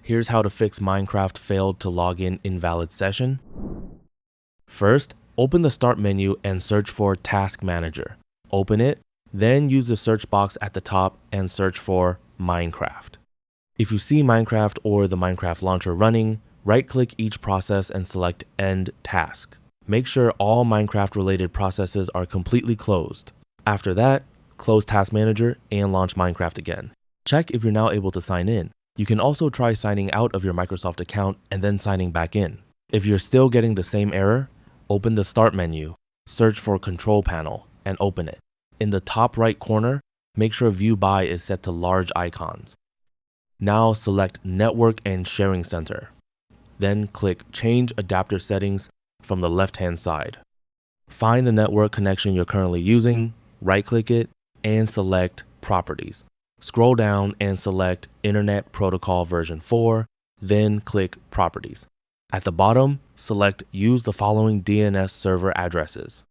Here's how to fix Minecraft failed to log in invalid session. First, open the Start menu and search for Task Manager. Open it, then use the search box at the top and search for Minecraft. If you see Minecraft or the Minecraft launcher running, right-click each process and select End Task. Make sure all Minecraft-related processes are completely closed. After that, close Task Manager and launch Minecraft again. Check if you're now able to sign in. You can also try signing out of your Microsoft account and then signing back in. If you're still getting the same error, open the Start menu, search for Control Panel, and open it. In the top right corner, make sure View By is set to large icons. Now select Network and Sharing Center. Then click Change Adapter Settings from the left-hand side. Find the network connection you're currently using, right-click it, and select Properties. Scroll down and select Internet Protocol version 4, then click Properties. At the bottom, select Use the following DNS server addresses.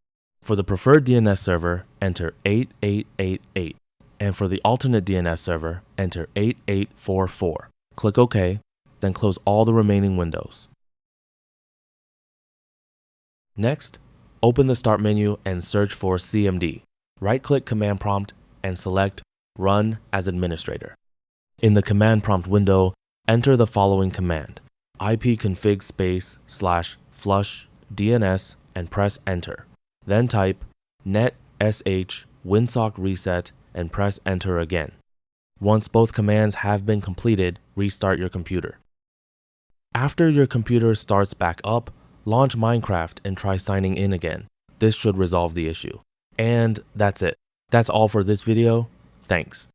For the preferred DNS server, enter 8888, and for the alternate DNS server, enter 8844. Click OK, then close all the remaining windows. Next, open the Start menu and search for CMD. Right-click Command Prompt and select Run as Administrator. In the Command Prompt window, enter the following command: ipconfig /flush DNS and press Enter. Then type net sh winsock reset and press Enter again. Once both commands have been completed, restart your computer. After your computer starts back up, launch Minecraft and try signing in again. This should resolve the issue. And that's it. That's all for this video. Thanks.